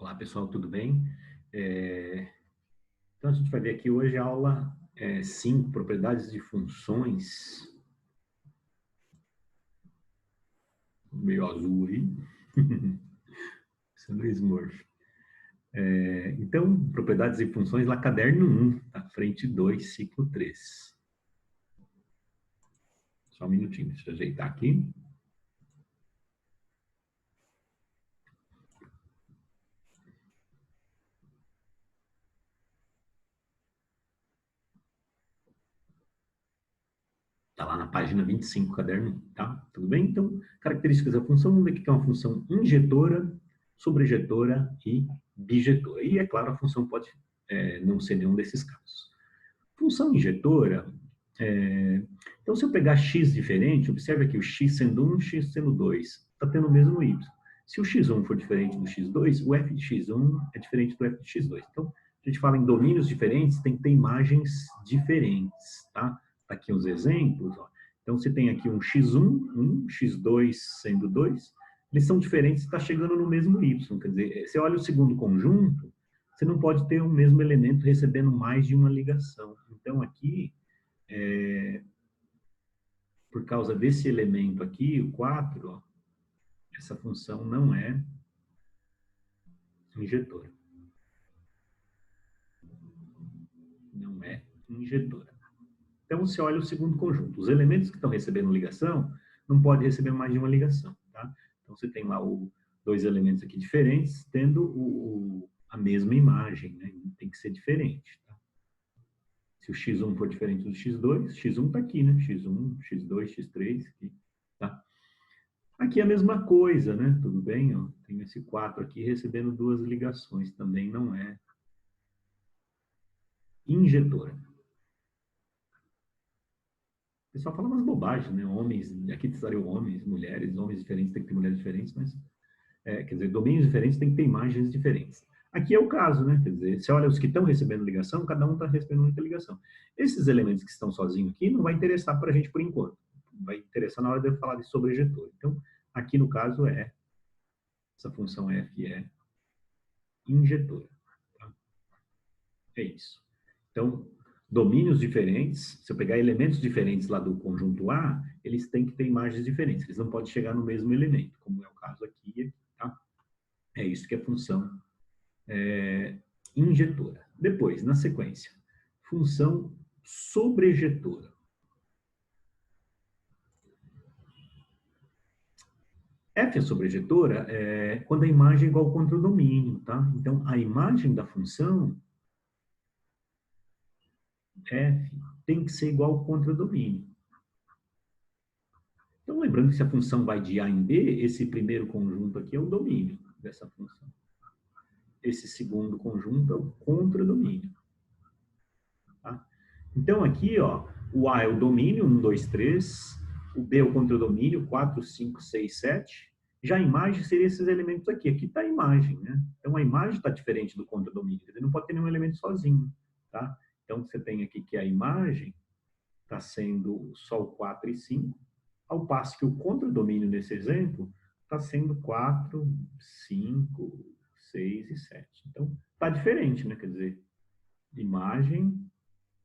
Olá, pessoal, tudo bem? Então, a gente vai ver aqui hoje a aula 5, propriedades de funções. Meio azul aí. Sendo Smurf. Então, propriedades de funções lá, caderno 1, tá? Frente 2, ciclo 3. Só um minutinho, deixa eu ajeitar aqui. Está lá na página 25, caderno 1, tá? Tudo bem? Então, características da função, vamos ver o que é uma função injetora, sobrejetora e bijetora. E, é claro, a função pode não ser nenhum desses casos. Função injetora, então se eu pegar x diferente, observe aqui o x sendo 1, x sendo 2, está tendo o mesmo y. Se o x1 for diferente do x2, o f de x1 é diferente do f de x2. Então, a gente fala em domínios diferentes, tem que ter imagens diferentes, tá? Tá aqui os exemplos, ó. Então, você tem aqui um x1, 1, x2 sendo 2, eles são diferentes, está chegando no mesmo y. Quer dizer, você olha o segundo conjunto, você não pode ter o mesmo elemento recebendo mais de uma ligação. Então, aqui, por causa desse elemento aqui, o 4, ó, essa função não é injetora. Não é injetora. Então, você olha o segundo conjunto. Os elementos que estão recebendo ligação não pode receber mais de uma ligação. Tá? Então, você tem lá dois elementos aqui diferentes, tendo a mesma imagem. Né? Tem que ser diferente. Tá? Se o x1 for diferente do x2, x1 está aqui, né? x1, x2, x3. Aqui, tá? Aqui é a mesma coisa, né? Tudo bem? Ó, tem esse 4 aqui recebendo duas ligações. Também não é injetora. O pessoal fala umas bobagens, né? Homens, aqui estariam homens, mulheres, homens diferentes tem que ter mulheres diferentes, mas, quer dizer, domínios diferentes tem que ter imagens diferentes. Aqui é o caso, né? Quer dizer, você olha os que estão recebendo ligação, cada um está recebendo uma ligação. Esses elementos que estão sozinhos aqui não vai interessar para a gente por enquanto. Vai interessar na hora de eu falar de sobrejetor. Então, aqui no caso essa função f é injetora. Tá? É isso. Então, domínios diferentes, se eu pegar elementos diferentes lá do conjunto A, eles têm que ter imagens diferentes, eles não podem chegar no mesmo elemento, como é o caso aqui, tá? É isso que é função injetora. Depois, na sequência, função sobrejetora. F é sobrejetora quando a imagem é igual contra o domínio, tá? Então, a imagem da função F tem que ser igual contra o domínio. Então, lembrando que se a função vai de A em B, esse primeiro conjunto aqui é o domínio dessa função. Esse segundo conjunto é o contradomínio. Tá? Então, aqui, ó, o A é o domínio, 1, 2, 3. O B é o contradomínio, 4, 5, 6, 7. Já a imagem seria esses elementos aqui. Aqui está a imagem, né? Então, a imagem está diferente do contradomínio. Ele não pode ter nenhum elemento sozinho, tá? Então, você tem aqui que a imagem está sendo só o 4 e 5, ao passo que o contradomínio nesse exemplo está sendo 4, 5, 6 e 7. Então, está diferente, né? Quer dizer, imagem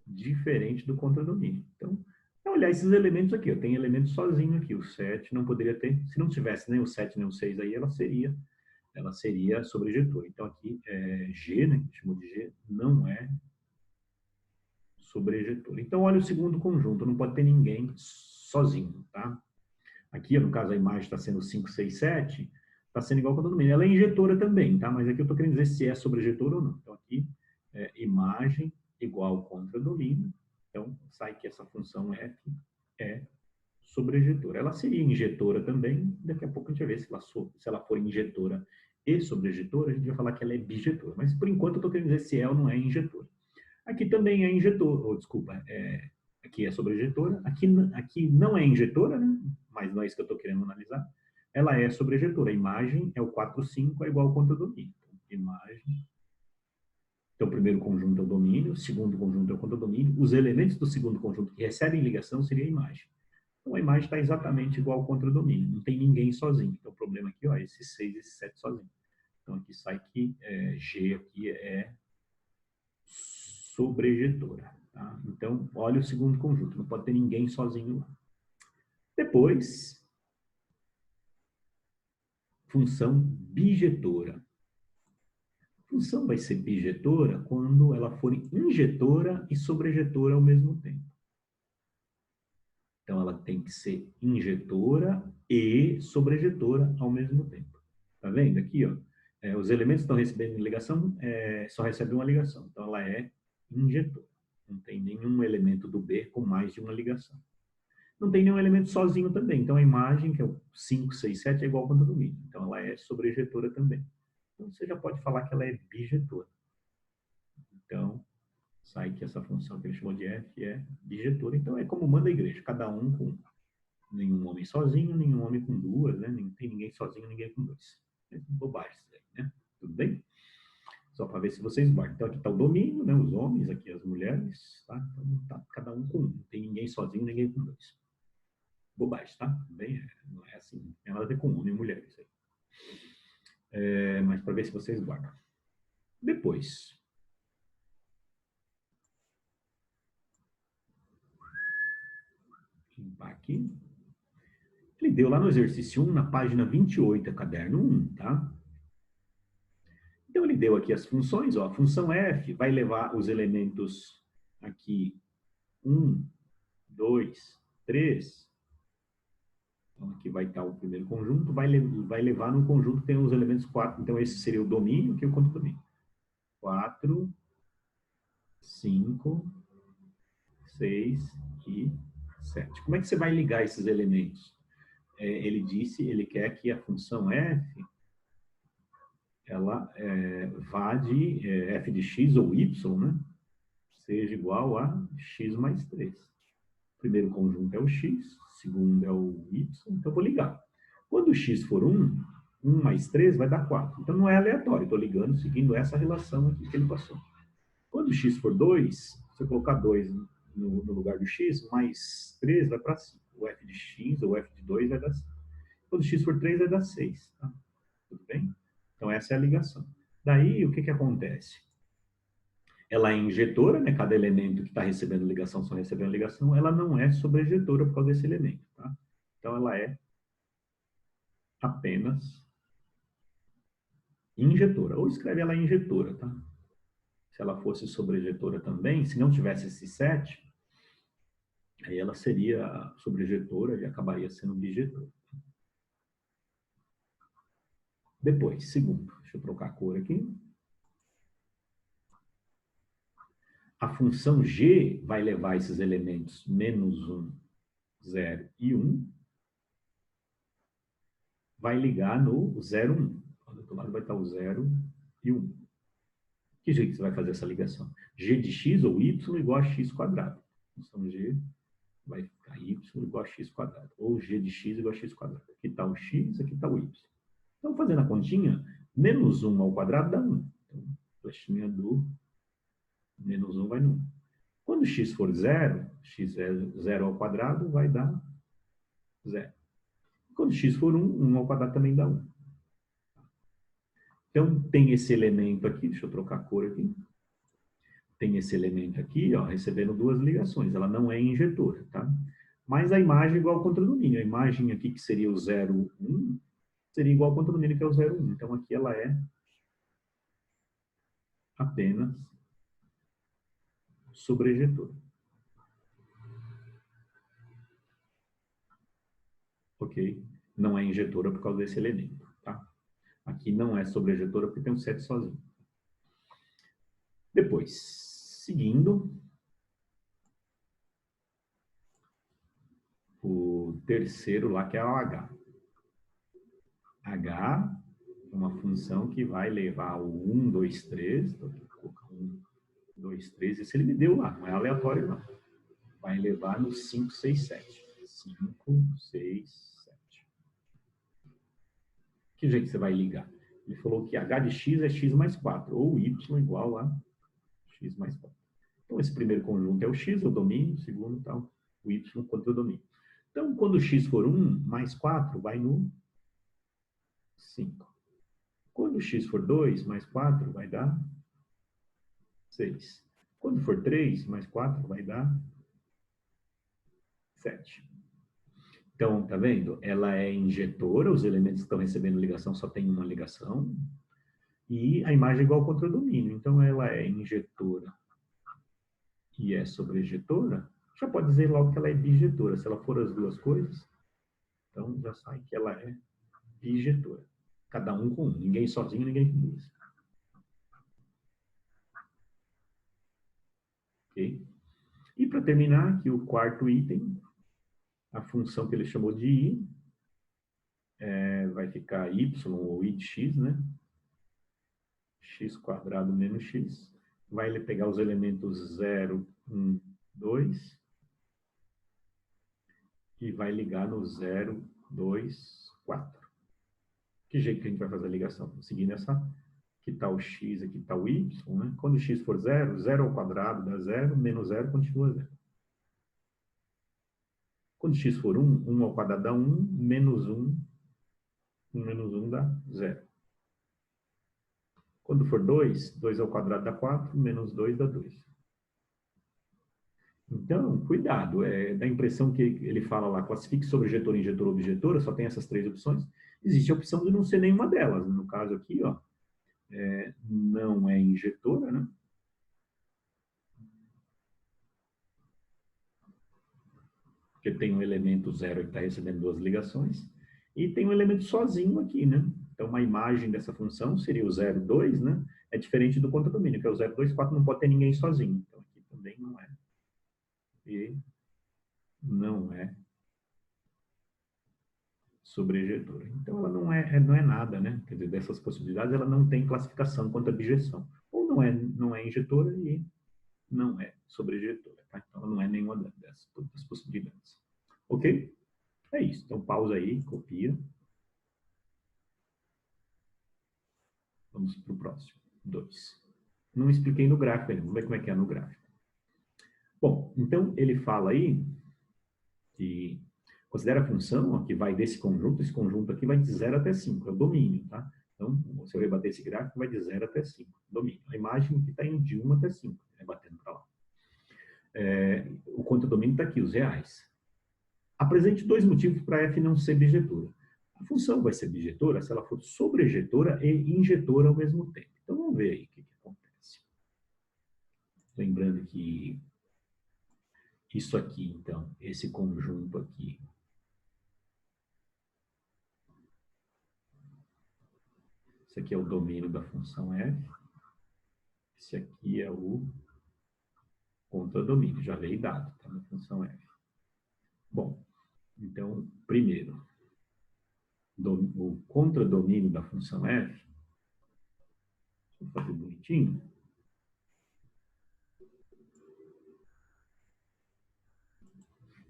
diferente do contradomínio. Então, olhar esses elementos aqui. Eu tenho elementos sozinho aqui. O 7 não poderia ter, se não tivesse nem o 7 nem o 6 aí, ela seria sobrejetora. Então, aqui é G, né? Chamou de G, não é sobrejetora. Então, olha o segundo conjunto. Não pode ter ninguém sozinho, tá? Aqui, no caso, a imagem está sendo 5, 6, 7, está sendo igual ao condomínio. Ela é injetora também, tá? Mas aqui eu estou querendo dizer se é sobrejetora ou não. Então, aqui, imagem igual contra domínio. Então, sai que essa função F é sobrejetora. Ela seria injetora também. Daqui a pouco a gente vai ver se ela for injetora e sobrejetora, a gente vai falar que ela é bijetora. Mas, por enquanto, eu estou querendo dizer se é ou não é injetora. Aqui também é injetor, ou desculpa, aqui é sobrejetora, aqui não é injetora, né? Mas não é isso que eu estou querendo analisar. Ela é sobrejetora, a imagem é o 4, 5, é igual ao contradomínio. Então, imagem. Então, o primeiro conjunto é o domínio, o segundo conjunto é o contradomínio. Os elementos do segundo conjunto que recebem ligação seria a imagem. Então, a imagem está exatamente igual ao contradomínio, não tem ninguém sozinho. Então, o problema aqui, ó, esses 6 e esses 7 sozinhos. Então, aqui sai que G aqui é sobrejetora. Tá? Então, olha o segundo conjunto. Não pode ter ninguém sozinho lá. Depois, função bijetora. A função vai ser bijetora quando ela for injetora e sobrejetora ao mesmo tempo. Então, ela tem que ser injetora e sobrejetora ao mesmo tempo. Tá vendo aqui, ó? Os elementos que estão recebendo ligação só recebem uma ligação. Então, ela é injetora. Não tem nenhum elemento do B com mais de uma ligação. Não tem nenhum elemento sozinho também. Então, a imagem, que é o 5, 6, 7, é igual ao quanto domínio. Então, ela é sobrejetora também. Então, você já pode falar que ela é bijetora. Então, sai que essa função que ele chamou de F é bijetora. Então, é como manda a igreja. Cada um com nenhum homem sozinho, nenhum homem com duas, né? Não tem ninguém sozinho, ninguém com dois. É bobagem isso aí, né? Tudo bem? Só para ver se vocês guardam. Então, aqui está o domínio, né? Os homens, aqui as mulheres, tá? Então, tá cada um com um. Não tem ninguém sozinho, ninguém com dois. Bobagem, tá? Bem, não é assim. Não tem nada a ver com homem e mulher, isso aí. Mas para ver se vocês guardam. Depois. Limpar aqui. Ele deu lá no exercício 1, na página 28, caderno 1, tá? Então, ele deu aqui as funções, ó. A função f vai levar os elementos aqui 1, 2, 3. Então, aqui vai estar o primeiro conjunto, vai levar no conjunto que tem os elementos 4. Então, esse seria o domínio, aqui é o contra-domínio. 4, 5, 6 e 7. Como é que você vai ligar esses elementos? Ele disse, ele quer que a função f, ela vá de f de x ou y, né? Seja igual a x mais 3. O primeiro conjunto é o x, o segundo é o y, então eu vou ligar. Quando o x for 1, 1 mais 3 vai dar 4. Então não é aleatório, estou ligando seguindo essa relação aqui que ele passou. Quando o x for 2, se eu colocar 2 no lugar do x, mais 3 vai para 5. O f de x ou o f de 2 vai dar 5. Quando o x for 3, vai dar 6. Tá? Tudo bem? Então essa é a ligação. Daí, o que acontece? Ela é injetora, né? Cada elemento que está recebendo ligação, só recebendo ligação, ela não é sobrejetora por causa desse elemento. Tá? Então ela é apenas injetora. Ou escreve ela injetora, tá? Se ela fosse sobrejetora também, se não tivesse esse 7, aí ela seria sobrejetora e acabaria sendo bijetora. Depois, segundo, deixa eu trocar a cor aqui. A função G vai levar esses elementos menos 1, 0 e 1, vai ligar no 0, 1. Do outro lado vai estar o 0 e 1. Que jeito que você vai fazer essa ligação? G de x ou y igual a x quadrado. Função G vai ficar y igual a x quadrado. Ou G de x igual a x quadrado. Aqui está o x, aqui está o y. Então, fazendo a continha, menos 1 ao quadrado dá 1. Então, a flechinha do menos 1 vai no 1. Quando x for 0, x é 0 ao quadrado, vai dar 0. Quando x for 1, 1 ao quadrado também dá 1. Então, tem esse elemento aqui, deixa eu trocar a cor aqui. Tem esse elemento aqui, ó, recebendo duas ligações. Ela não é injetora, tá? Mas a imagem é igual ao contradomínio. A imagem aqui, que seria o 0, 1, seria igual ao contradomínio, que é o 0, 1. Então, aqui ela é apenas sobrejetora. Ok? Não é injetora por causa desse elemento, tá? Aqui não é sobrejetora porque tem um 7 sozinho. Depois, seguindo, o terceiro lá, que é o H. H é uma função que vai levar o 1, 2, 3. Então, aqui vou colocar 1, 2, 3. Esse ele me deu lá, não é aleatório, não. Vai levar no 5, 6, 7. 5, 6, 7. Que jeito você vai ligar? Ele falou que h de x é x mais 4, ou y igual a x mais 4. Então, esse primeiro conjunto é o x, o domínio, o segundo tá o y contra o domínio. Então, quando x for 1, mais 4 vai no 5. Quando Quando x for 2 mais 4, vai dar 6. Quando for 3 mais 4, vai dar 7. Então, tá vendo? Ela é injetora, os elementos que estão recebendo ligação só tem uma ligação, e a imagem é igual ao contradomínio. Então, ela é injetora e é sobrejetora, já pode dizer logo que ela é bijetora. Se ela for as duas coisas, então já sai que ela é bijetora. Cada um com um. Ninguém sozinho, ninguém com duas. Ok? E para terminar aqui, o quarto item, a função que ele chamou de i, vai ficar y ou i de x, né? X quadrado menos x. Vai ele pegar os elementos 0, 1, 2 e vai ligar no 0, 2, 4. Que jeito que a gente vai fazer a ligação? Seguindo essa, aqui está o x, aqui está o y, né? Quando x for 0, 0 ao quadrado dá 0, menos 0 continua 0. Quando x for 1, 1 ao quadrado dá 1, menos 1, 1 menos 1 dá 0. Quando for 2, 2 ao quadrado dá 4, menos 2 dá 2. Então, cuidado, dá a impressão que ele fala lá, classifique sobrejetor, injetor, objetora, só tem essas três opções. Existe a opção de não ser nenhuma delas. No caso aqui, ó, não é injetora, né? Porque tem um elemento 0 que está recebendo duas ligações, e tem um elemento sozinho aqui, né? Então, uma imagem dessa função seria o 0, 2, né? É diferente do contradomínio, que é o 0, 2, 4, não pode ter ninguém sozinho. Então, aqui também não é. E não é sobrejetora. Então, ela não é nada, né? Quer dizer, dessas possibilidades, ela não tem classificação quanto a bijeção. Ou não é injetora e não é sobrejetora, tá? Então, ela não é nenhuma dessas possibilidades. Ok? É isso. Então, pausa aí, copia. Vamos para o próximo. 2. Não expliquei no gráfico ainda. Vamos ver como é que é no gráfico. Bom, então, ele fala aí que considera a função que vai desse conjunto, esse conjunto aqui vai de 0 até 5, é o domínio, tá? Então, se eu rebater esse gráfico, vai de 0 até 5, domínio. A imagem que está indo de 1 até 5, rebatendo para lá. O contradomínio está aqui, os reais. Apresente dois motivos para f não ser bijetora. A função vai ser bijetora se ela for sobrejetora e injetora ao mesmo tempo. Então, vamos ver aí o que acontece. Lembrando que isso aqui, então, esse conjunto aqui, esse aqui é o domínio da função f, esse aqui é o contradomínio, já veio dado, tá, na função f. Bom, então, primeiro, o contradomínio da função f, vou fazer bonitinho.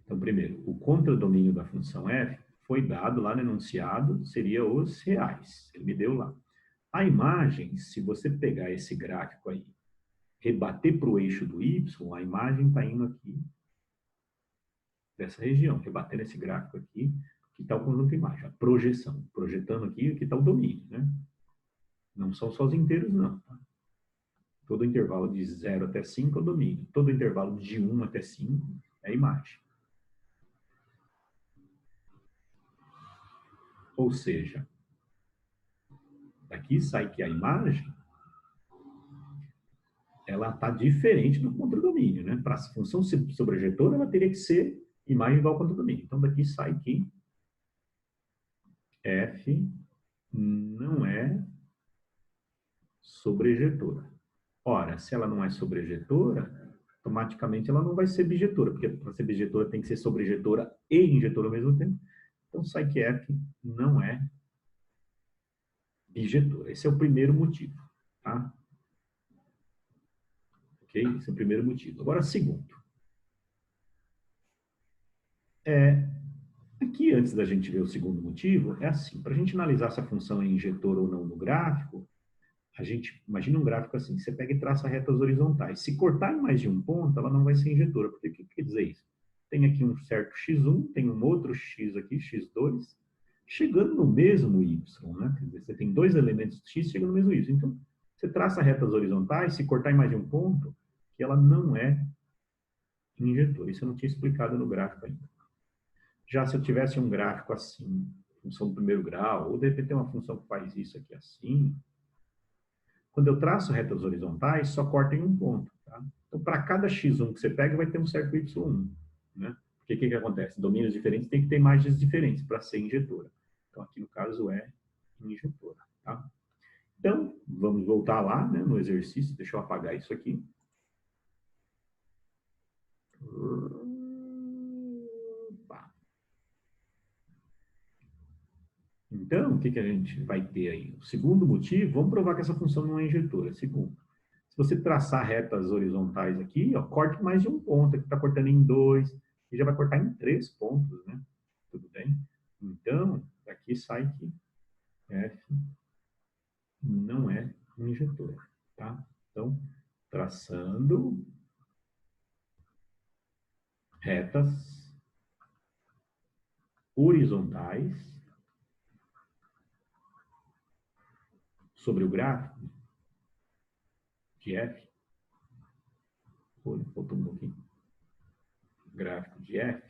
Então, primeiro, o contradomínio da função f foi dado lá no enunciado, seria os reais. Ele me deu lá. A imagem, se você pegar esse gráfico aí, rebater para o eixo do y, a imagem está indo aqui, dessa região, rebatendo esse gráfico aqui, que está o conjunto de imagem, a projeção. Projetando aqui está o domínio, né? Não são só os inteiros, não. Tá? Todo intervalo de 0 até 5 é o domínio. Todo intervalo de 1 até 5 é a imagem. Ou seja, daqui sai que a imagem ela está diferente do contradomínio, né? Para a função sobrejetora, ela teria que ser imagem igual ao contradomínio. Então, daqui sai que f não é sobrejetora. Ora, se ela não é sobrejetora, automaticamente ela não vai ser bijetora, porque para ser bijetora tem que ser sobrejetora e injetora ao mesmo tempo. Então, sai que f não é bijetora. Esse é o primeiro motivo, tá? Ok? Esse é o primeiro motivo. Agora, segundo. Aqui, antes da gente ver o segundo motivo, é assim, para a gente analisar se a função é injetora ou não no gráfico, a gente imagina um gráfico assim, você pega e traça retas horizontais. Se cortar em mais de um ponto, ela não vai ser injetora. Porque o que quer dizer isso? Tem aqui um certo x1, tem um outro x aqui, x2, chegando no mesmo y, né? Quer dizer, você tem dois elementos x chegando no mesmo y. Então, você traça retas horizontais, se cortar em mais de um ponto, que ela não é injetora. Isso eu não tinha explicado no gráfico ainda. Já se eu tivesse um gráfico assim, função do primeiro grau, ou de repente tem uma função que faz isso aqui assim, quando eu traço retas horizontais, só corta em um ponto. Tá? Então, para cada x1 que você pega, vai ter um certo y1. Né? Porque o que acontece? Domínios diferentes tem que ter imagens diferentes para ser injetora. Então, aqui no caso é injetora. Tá? Então, vamos voltar lá, né, no exercício. Deixa eu apagar isso aqui. Então, o que a gente vai ter aí? O segundo motivo, vamos provar que essa função não é injetora. Segundo, se você traçar retas horizontais aqui, ó, corte mais de um ponto. Aqui está cortando em 2, e já vai cortar em 3 pontos, né? Tudo bem? Então, aqui sai que F não é injetora, tá? Então, traçando retas horizontais sobre o gráfico de F, voltou um pouquinho, gráfico de F,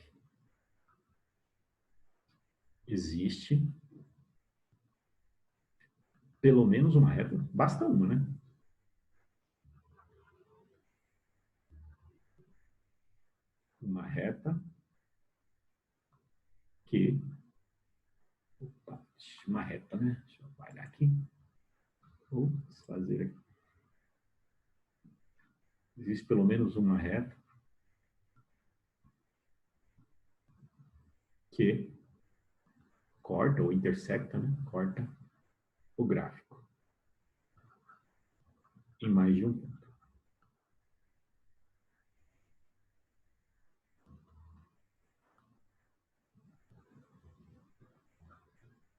existe pelo menos uma reta, basta uma, né? Uma reta que... Opa, uma reta, né? Deixa eu apagar aqui. Vou fazer aqui. Existe pelo menos uma reta que corta ou intersecta, né? Corta o gráfico em mais de um ponto.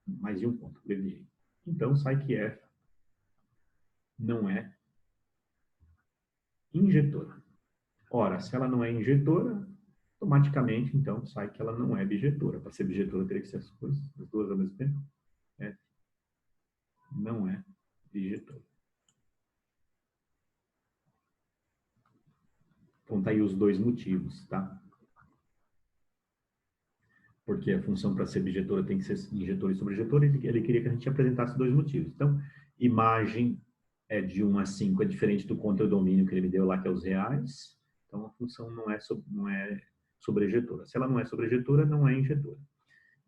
Mais de um ponto, abreviei. Então, sai que F não é injetora. Ora, se ela não é injetora, automaticamente, então, sai que ela não é bijetora. Para ser bijetora, teria que ser as coisas, as duas ao mesmo tempo. F não é bijetora. Então, tá aí os dois motivos, tá? Porque a função para ser bijetora tem que ser injetora e sobrejetora, ele queria que a gente apresentasse dois motivos. Então, imagem é de 1 a 5 é diferente do contradomínio que ele me deu lá, que é os reais. Então, a função não é sobrejetora. Se ela não é sobrejetora, não é injetora.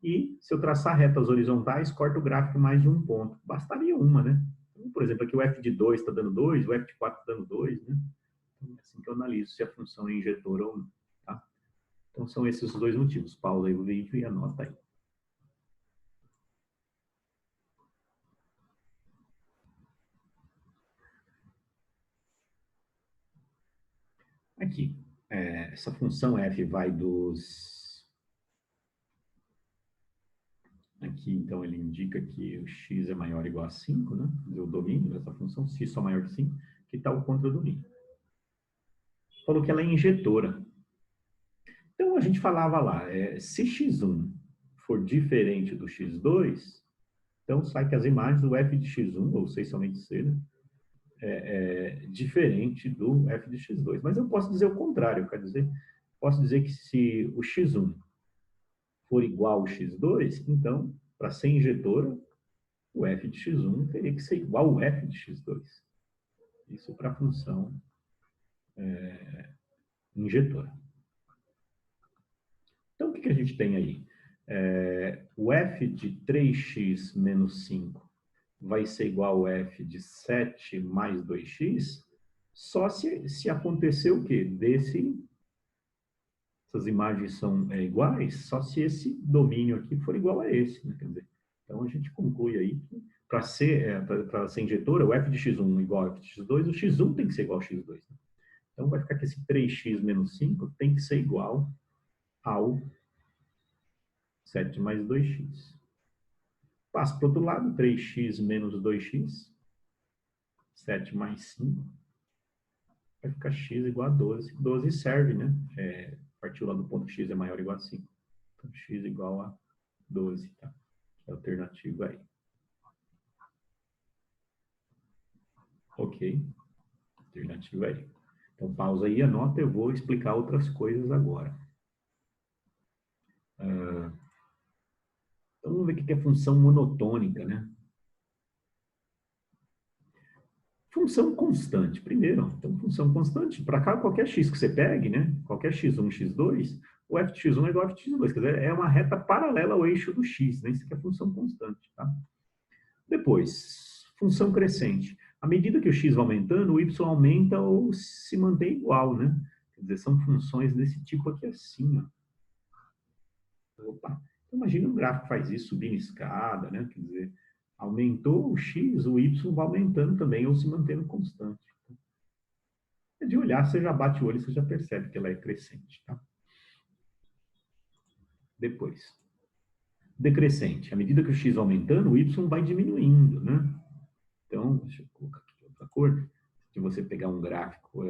E, se eu traçar retas horizontais, corta o gráfico mais de um ponto. Bastaria uma, né? Então, por exemplo, aqui o f de 2 está dando 2, o f de 4 está dando 2, né? Então, é assim que eu analiso se a função é injetora ou não. Tá? Então, são esses os dois motivos. Pausa aí o vídeo e anota aí. Aqui, essa função f vai dos... Aqui, então, ele indica que o x é maior ou igual a 5, né? O domínio dessa função, se x só maior que 5, que está o contradomínio. Falou que ela é injetora. Então, a gente falava lá, se x1 for diferente do x2, então sai que as imagens do f de x1, ou sei somente c, né, é diferente do f de x2. Mas eu posso dizer o contrário, quer dizer, posso dizer que se o x1 for igual ao x2, então, para ser injetora, o f de x1 teria que ser igual ao f de x2. Isso para a função injetora. Então, o que a gente tem aí? O f de 3x menos 5 vai ser igual ao f de 7 mais 2x, só se acontecer o quê? Essas imagens são iguais, só se esse domínio aqui for igual a esse. Né? Quer dizer, então, a gente conclui aí que para ser injetora, o f de x1 igual ao f de x2, o x1 tem que ser igual ao x2. Né? Então, vai ficar que esse 3x menos 5 tem que ser igual ao 7 mais 2x. Passo para o outro lado, 3x menos 2x, 7 mais 5, vai ficar x igual a 12. 12 serve, né? Partiu lá do ponto que x é maior ou igual a 5. Então, x igual a 12, tá? Alternativa aí. Ok. Alternativa aí. Então, pausa aí, anota, eu vou explicar outras coisas agora. Então, vamos ver o que é função monotônica, né? Função constante, primeiro. Então, função constante, para cá, qualquer x que você pegue, né? Qualquer x1, x2, o f de x1 é igual a f de x2. Quer dizer, é uma reta paralela ao eixo do x, né? Isso aqui é função constante, tá? Depois, função crescente. À medida que o x vai aumentando, o y aumenta ou se mantém igual, né? Quer dizer, são funções desse tipo aqui assim, ó. Opa. Então, imagina um gráfico que faz isso, subindo escada, né? Quer dizer, aumentou o x, o y vai aumentando também ou se mantendo constante. É de olhar, você já bate o olho, você já percebe que ela é crescente, tá? Depois, decrescente. À medida que o x vai aumentando, o y vai diminuindo, né? Então, deixa eu colocar aqui outra cor. Se você pegar um gráfico,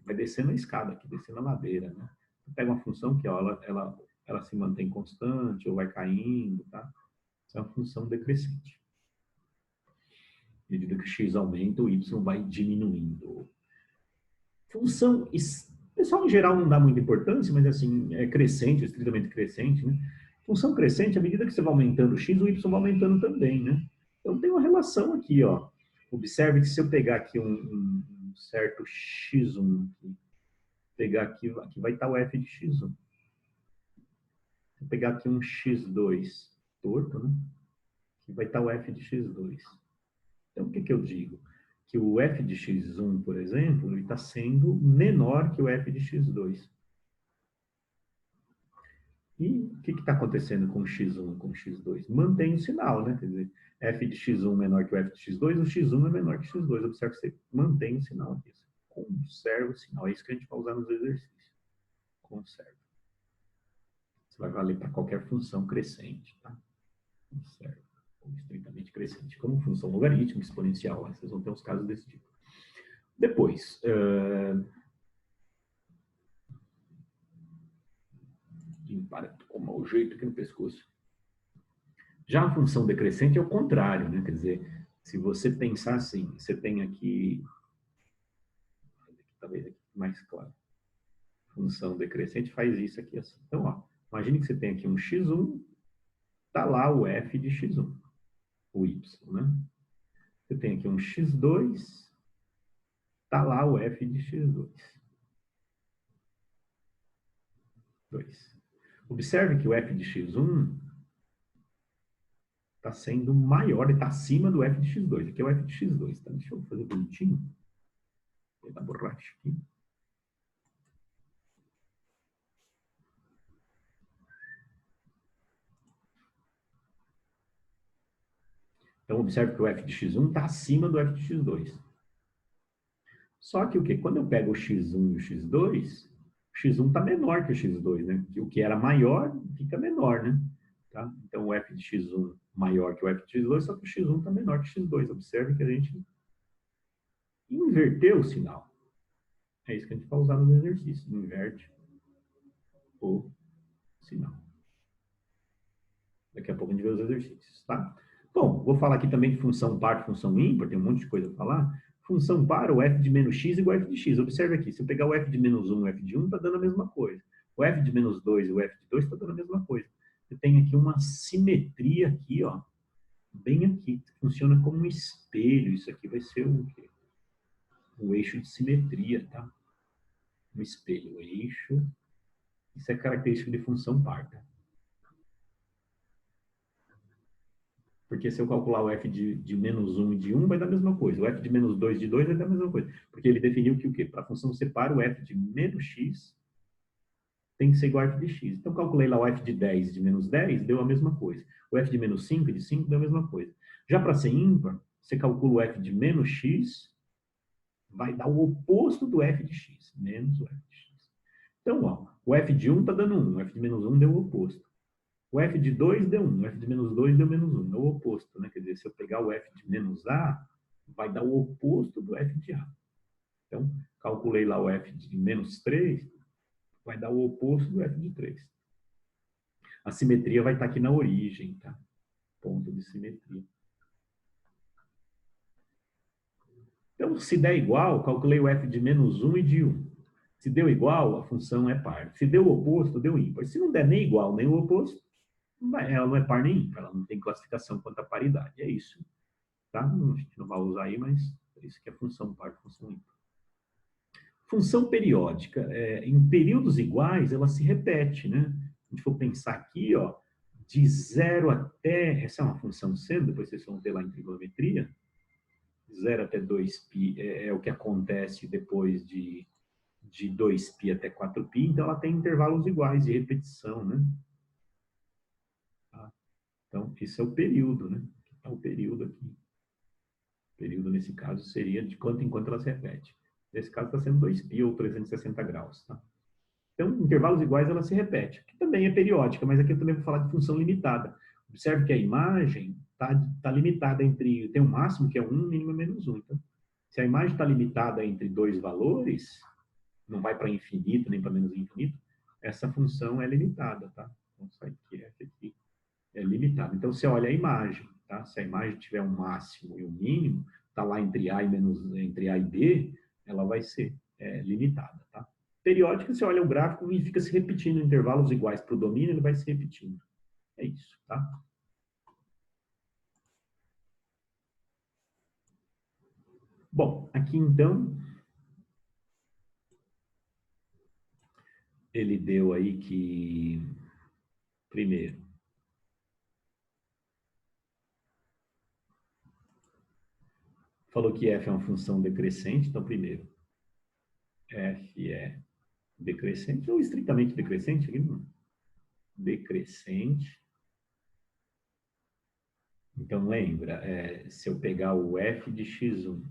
vai descendo a escada aqui, descendo a ladeira, né? Você pega uma função que ó, ela se mantém constante ou vai caindo, tá? Essa é uma função decrescente. À medida que o x aumenta, o y vai diminuindo. Função, o pessoal em geral não dá muita importância, mas assim, é crescente, estritamente crescente, né? Função crescente, à medida que você vai aumentando o x, o y vai aumentando também, né? Então tem uma relação aqui, ó. Observe que se eu pegar aqui um certo x1, pegar aqui vai estar o f de x1. Se eu pegar aqui um x2 torto, né? Aqui vai estar o f de x2. Então o que eu digo? Que o f de x1, por exemplo, ele está sendo menor que o f de x2. E o que está acontecendo com o x1 e com o x2? Mantém o sinal, né? Quer dizer, f de x1 menor que o f de x2, o x1 é menor que o x2. Observe que você mantém o sinal aqui. Você conserva o sinal. É isso que a gente vai usar nos exercícios. Conserva. Isso vai valer para qualquer função crescente, tá? Conserva. Ou estritamente crescente. Como função logarítmica, exponencial, vocês vão ter uns casos desse tipo. Depois, para com mau jeito aqui no pescoço. Já a função decrescente é o contrário, né? Quer dizer, se você pensar assim, você tem aqui, talvez aqui mais claro, função decrescente faz isso aqui assim. Então, ó, imagine que você tem aqui um x1, tá lá o f de x1, o y, né? Você tem aqui um x2, tá lá o f de x2. 2. Observe que o f de x1 está sendo maior, está acima do f de x2. Aqui é o f de x2, tá? Deixa eu fazer bonitinho. Vou dar borracha aqui. Então, observe que o f de x1 está acima do f de x2. Só que o quê? Quando eu pego o x1 e o x2, o x1 está menor que o x2, né? O que era maior fica menor, né? Tá? Então, o f de x1 maior que o f de x2, só que o x1 está menor que o x2. Observe que a gente inverteu o sinal. É isso que a gente vai usar nos exercícios. Inverte o sinal. Daqui a pouco a gente vê os exercícios, tá? Bom, vou falar aqui também de função par, função ímpar, tem um monte de coisa para falar. Função par, o f de menos x igual a f de x. Observe aqui, se eu pegar o f de menos 1 e o f de 1, está dando a mesma coisa. O f de menos 2 e o f de 2 está dando a mesma coisa. Você tem aqui uma simetria aqui, ó, bem aqui. Funciona como um espelho. Isso aqui vai ser o quê? O eixo de simetria, tá? Um espelho, o eixo. Isso é característica de função par, tá? Porque se eu calcular o f de menos 1 e de 1, vai dar a mesma coisa. O f de menos 2 de 2 vai dar a mesma coisa. Porque ele definiu que o quê? Para a função separa, o f de menos x tem que ser igual a f de x. Então, calculei lá o f de 10 de menos 10, deu a mesma coisa. O f de menos 5 de 5 deu a mesma coisa. Já para ser ímpar, você calcula o f de menos x, vai dar o oposto do f de x, menos o f de x. Então, ó, o f de 1 está dando 1, o f de menos 1 deu o oposto. O f de 2 deu 1, o f de menos 2 deu menos 1. É o oposto, né? Quer dizer, se eu pegar o f de menos a, vai dar o oposto do f de a. Então, calculei lá o f de menos 3, vai dar o oposto do f de 3. A simetria vai estar aqui na origem, tá? Ponto de simetria. Então, se der igual, calculei o f de menos 1 e de 1. Se deu igual, a função é par. Se deu o oposto, deu ímpar. Se não der nem igual nem o oposto, ela não é par nem ímpar. Ela não tem classificação quanto à paridade. É isso. Tá? A gente não vai usar aí, mas é isso que é função par, função ímpar. Função periódica. Em períodos iguais, ela se repete, né? Se a gente for pensar aqui, ó, de 0 até... Essa é uma função seno, depois vocês vão ter lá em trigonometria. 0 até 2π é o que acontece depois de 2π até 4π, então ela tem intervalos iguais de repetição, né? Tá? Então, esse é o período, né? Tá o período aqui. O período, nesse caso, seria de quanto em quanto ela se repete. Nesse caso, está sendo 2π ou 360 graus, tá? Então, intervalos iguais, ela se repete. Que também é periódica, mas aqui eu também vou falar de função limitada. Observe que a imagem está limitada entre... Tem um máximo, que é 1, mínimo é menos 1. Então, se a imagem está limitada entre dois valores, não vai para infinito, nem para menos infinito, essa função é limitada, tá? Então, isso aqui é limitado. Então, você olha a imagem, tá? Se a imagem tiver um máximo e um mínimo, está lá entre A e B, ela vai ser limitada, tá? Periódica, você olha o gráfico e fica se repetindo em intervalos iguais para o domínio, ele vai se repetindo. É isso, tá? Bom, aqui então, ele deu aí que, primeiro, falou que f é uma função decrescente, então, primeiro, f é decrescente ou estritamente decrescente? Aqui não. Decrescente. Então, lembra, se eu pegar o f de x1,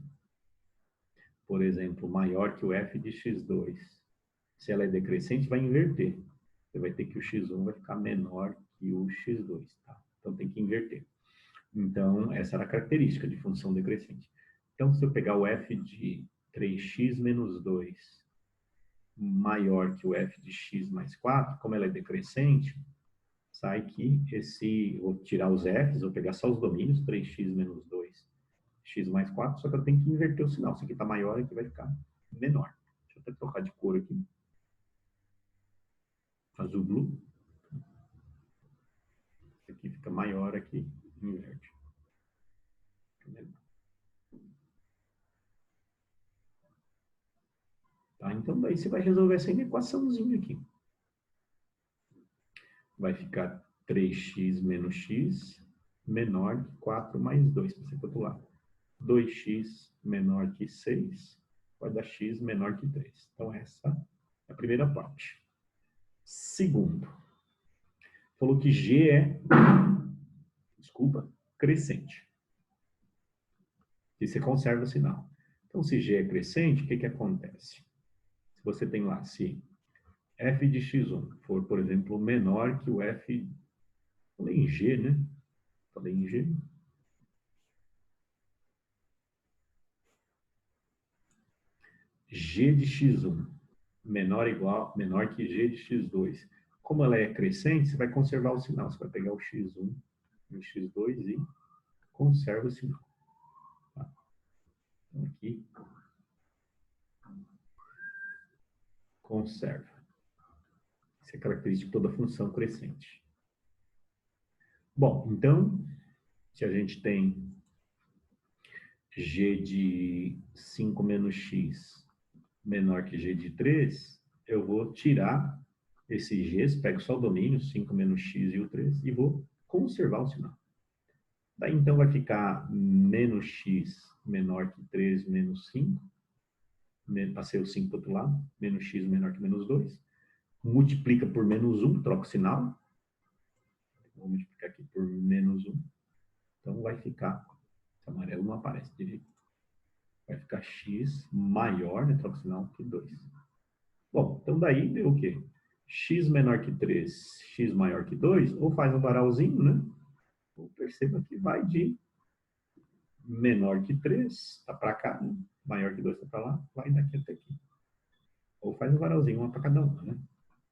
por exemplo, maior que o f de x2, se ela é decrescente, vai inverter. Você vai ter que o x1 vai ficar menor que o x2, tá? Então, tem que inverter. Então, essa era a característica de função decrescente. Então, se eu pegar o f de 3x menos 2 maior que o f de x mais 4, como ela é decrescente, sai que vou tirar os f's, vou pegar só os domínios, 3x menos 2, x mais 4, só que eu tenho que inverter o sinal. Isso aqui está maior, aqui vai ficar menor. Deixa eu até trocar de cor aqui. Azul blue. Isso aqui fica maior, aqui inverte. Tá? Então, daí você vai resolver essa equaçãozinha aqui. Vai ficar 3x menos x menor que 4 mais 2, para você calcular. 2x menor que 6 vai dar x menor que 3. Então, essa é a primeira parte. Segundo, falou que g é, crescente. E você conserva o sinal. Então, se g é crescente, o que acontece? Se você tem lá, se f de x1 for, por exemplo, menor que o f... Falei em g, né? Falei em g. G de x1 menor que g de x2. Como ela é crescente, você vai conservar o sinal. Você vai pegar o x1 e o x2 e conserva o sinal. Tá? Então, aqui, conserva. Essa é a característica de toda função crescente. Bom, então, se a gente tem g de 5 menos x menor que g de 3, eu vou tirar esses g's, pego só o domínio, 5 menos x e o 3, e vou conservar o sinal. Daí, então, vai ficar menos x menor que 3 menos 5, passei o 5 para o outro lado, menos x menor que menos 2, multiplica por menos 1, troca o sinal, vou multiplicar aqui por menos 1, então vai ficar, esse amarelo não aparece direito, vai ficar x maior, né, troca o sinal, que 2. Bom, então daí deu o quê? X menor que 3, x maior que 2, ou faz um varalzinho, né? Ou perceba que vai de menor que 3, está para cá, né? Maior que 2 está para lá, vai daqui até aqui. Ou faz um varalzinho, uma para cada uma, né?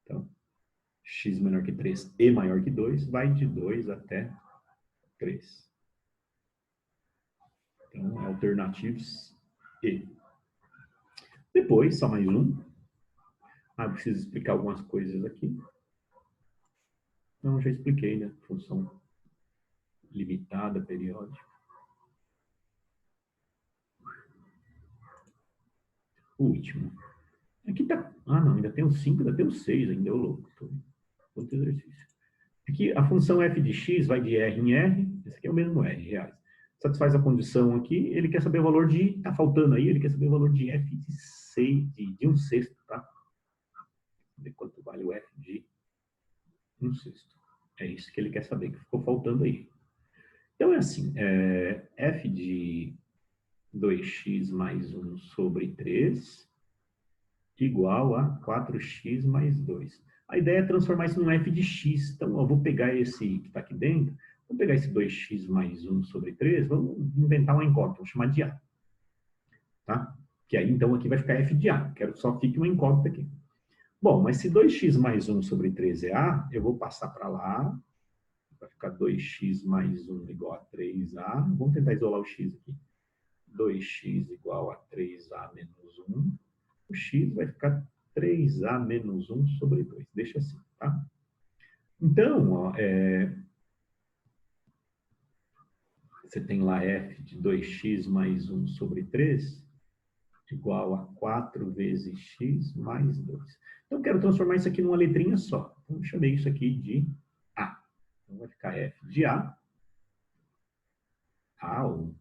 Então, x menor que 3 e maior que 2, vai de 2 até 3. Então, alternativas E. Depois, só mais um. Eu preciso explicar algumas coisas aqui. Não, já expliquei, né? Função limitada, periódica. O último. Aqui tá... não, ainda tem o 5, ainda tem o 6, ainda é o louco. Outro exercício. Aqui, a função f de x vai de R em R. Esse aqui é o mesmo R, reais. Satisfaz a condição aqui. Ele quer saber o valor de... Tá faltando aí, ele quer saber o valor de f de 6, de 1/6, tá? Ver quanto vale o f de 1/6. É isso que ele quer saber, que ficou faltando aí. Então, é assim, f de 2x mais 1 sobre 3 igual a 4x mais 2. A ideia é transformar isso num f de x. Então, eu vou pegar esse que está aqui dentro, vou pegar esse 2x mais 1 sobre 3, vamos inventar uma incógnita, vou chamar de a. Tá? Que aí, então, aqui vai ficar f de a. Quero que só fique uma incógnita aqui. Bom, mas se 2x mais 1 sobre 3 é a, eu vou passar para lá. Vai ficar 2x mais 1 igual a 3a. Vamos tentar isolar o x aqui. 2x igual a 3a menos 1. O x vai ficar 3a menos 1 sobre 2. Deixa assim, tá? Então, ó, você tem lá f de 2x mais 1 sobre 3 igual a 4 vezes x mais 2. Então, eu quero transformar isso aqui numa letrinha só. Então, eu chamei isso aqui de a. Então, vai ficar f de a ou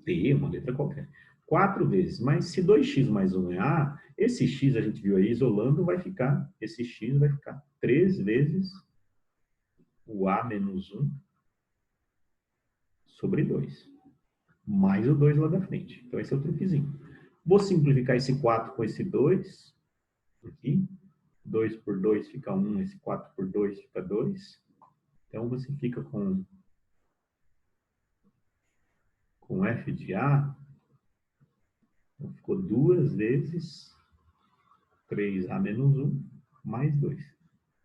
t, uma letra qualquer. 4 vezes. Mas se 2x mais 1 é a, esse x a gente viu aí isolando, vai ficar, esse x vai ficar 3 vezes o a menos 1 sobre 2. Mais o 2 lá da frente. Então, esse é o truquezinho. Vou simplificar esse 4 com esse 2. Aqui. 2 por 2 fica 1, esse 4 por 2 fica 2. Então, você fica com f de a. Então, ficou 2 vezes 3a menos 1 mais 2.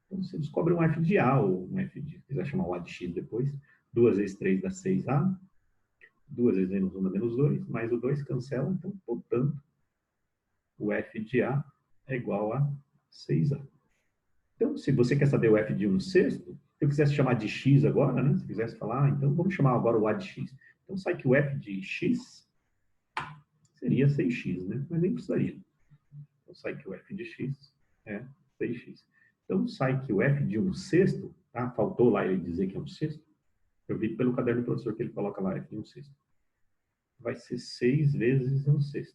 Então, você descobre um f de a, ou um f de... quiser chamar o a de x depois. 2 vezes 3 dá 6a. 2 vezes menos 1 dá menos 2. Mais o 2 cancela. Então, portanto, o f de a é igual a 6a. Então, se você quer saber o f de 1/6, se eu quisesse chamar de x agora, né? Se quisesse falar, então vamos chamar agora o a de x. Então, sai que o f de x seria 6x, né? Mas nem precisaria. Então, sai que o f de x é 6x. Então, sai que o f de 1/6, tá? Faltou lá ele dizer que é 1/6. Eu vi pelo caderno do professor que ele coloca lá f de 1/6. Vai ser 6 vezes 1/6.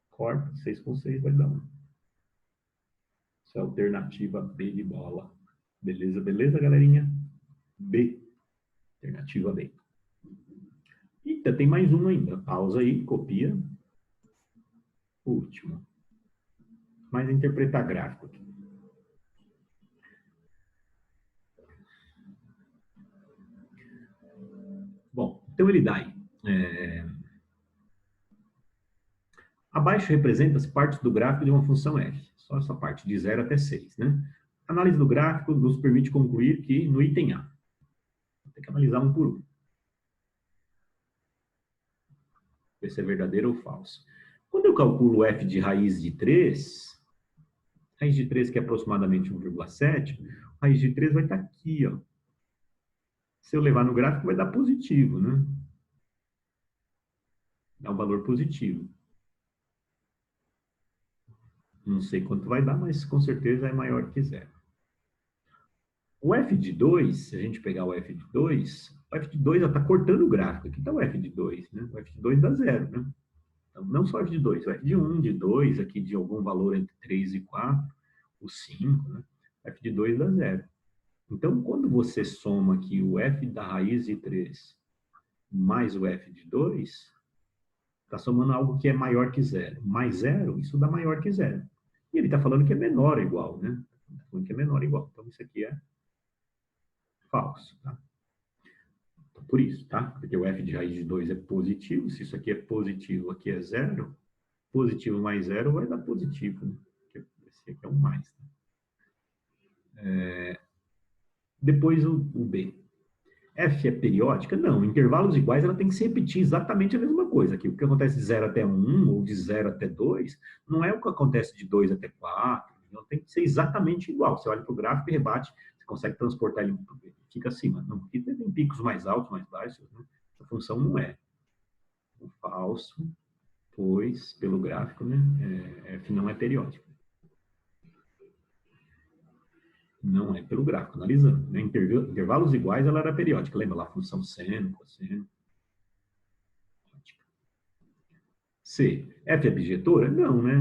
Corta, 6 com 6 vai dar 1. Isso é a alternativa B de bola. Beleza, beleza, galerinha? B. Alternativa B. Eita, tem mais um ainda. Pausa aí, copia. Último. Mas interpretar gráfico aqui. Bom, então ele dá aí. Abaixo representa as partes do gráfico de uma função f. Só essa parte, de 0 até 6, né? A análise do gráfico nos permite concluir que no item A. Tem que analisar um por um. Ver se é verdadeiro ou falso. Quando eu calculo f de raiz de 3, raiz de 3 que é aproximadamente 1,7, raiz de 3 vai estar aqui, ó. Se eu levar no gráfico, vai dar positivo, né? Dá um valor positivo. Não sei quanto vai dar, mas com certeza é maior que 0. O f de 2, se a gente pegar o f de 2, o f de 2 está cortando o gráfico. Aqui está o f de 2, né? O f de 2 dá 0, né? Então, não só o f de 2, o f de 1, de 2, aqui de algum valor entre 3 e 4, o 5, né? O f de 2 dá 0. Então, quando você soma aqui o f da raiz de 3 mais o f de 2, está somando algo que é maior que 0. Mais 0, isso dá maior que 0. E ele está falando que é menor ou igual, né? Está falando que é menor ou igual. Então, isso aqui é falso, tá? Então, por isso, tá? Porque o f de raiz de 2 é positivo. Se isso aqui é positivo, aqui é 0. Positivo mais 0 vai dar positivo, né? Esse aqui é um mais. Tá? Depois o B. F é periódica? Não, intervalos iguais ela tem que se repetir exatamente a mesma coisa. Aqui, o que acontece de 0 até 1 ou de 0 até 2 não é o que acontece de 2 até 4. Não tem que ser exatamente igual. Você olha para o gráfico e rebate, você consegue transportar ele, fica acima. Não, aqui tem picos mais altos, mais baixos. Né? A função não é. O falso, pois, pelo gráfico, né, F não é periódico. Não é pelo gráfico, analisando. Né? Intervalos iguais, ela era periódica. Lembra lá a função seno, cosseno? C. F é bijetora? Não, né?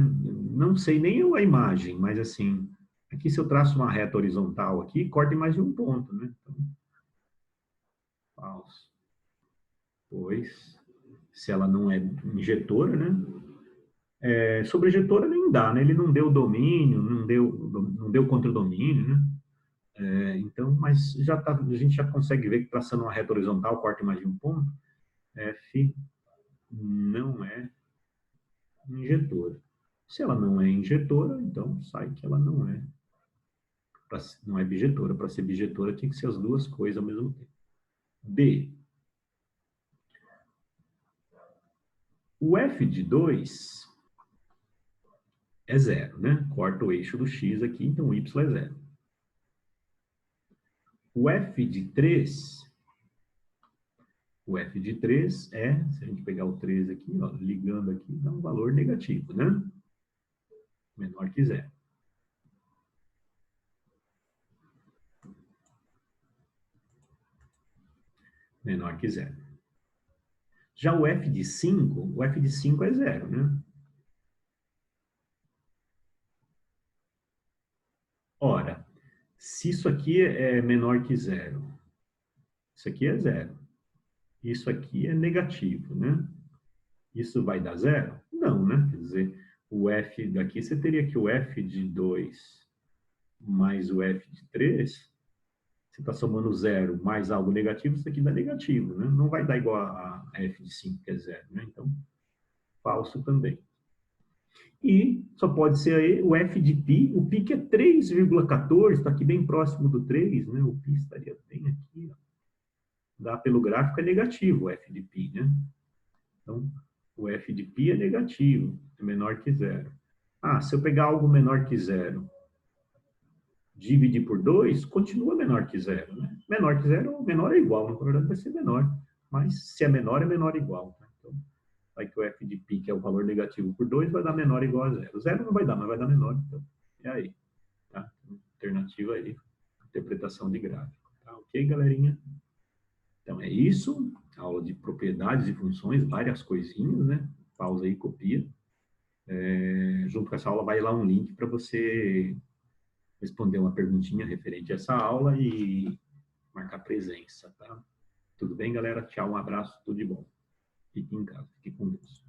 Não sei nem a imagem, mas assim, aqui se eu traço uma reta horizontal aqui, corta em mais de um ponto, né? Então, falso. Pois, se ela não é injetora, né? Sobre injetora nem dá, né? Ele não deu domínio, não deu contradomínio, né? Então, mas já tá, a gente já consegue ver que traçando uma reta horizontal, corta em mais de um ponto, F não é injetora. Se ela não é injetora, então sai que ela não é bijetora. Para ser bijetora, tem que ser as duas coisas ao mesmo tempo. D. O F de 2 é zero, né? Corta o eixo do X aqui, então o Y é zero. O F de 3 é, se a gente pegar o 3 aqui, ó, ligando aqui, dá um valor negativo, né? Menor que zero. Menor que zero. Já o F de 5 é zero, né? Ora, se isso aqui é menor que zero, isso aqui é zero. Isso aqui é negativo, né? Isso vai dar zero? Não, né? Quer dizer, o F daqui, você teria que o F de 2 mais o F de 3, você está somando zero mais algo negativo, isso aqui dá negativo, né? Não vai dar igual a F de 5, que é zero, né? Então, falso também. E só pode ser aí o F de π, o π que é 3,14, está aqui bem próximo do 3, né? O π estaria bem aqui, ó. Dá pelo gráfico é negativo o F de π, né? Então, o F de π é negativo, é menor que zero. Ah, se eu pegar algo menor que zero, dividir por 2, continua menor que zero, né? Menor que zero, menor é igual, na verdade vai ser menor. Mas se é menor igual. Tá? Então, vai que o F de π, que é o valor negativo por 2, vai dar menor ou igual a zero. Zero não vai dar, mas vai dar menor. Então, é aí. Tá? Alternativa aí, interpretação de gráfico. Tá? Ok, galerinha? Então, é isso. Aula de propriedades e funções, várias coisinhas, né? Pausa aí, copia. Junto com essa aula vai lá um link para você responder uma perguntinha referente a essa aula e marcar presença, tá? Tudo bem, galera? Tchau, um abraço, tudo de bom. Fique em casa, fique com Deus.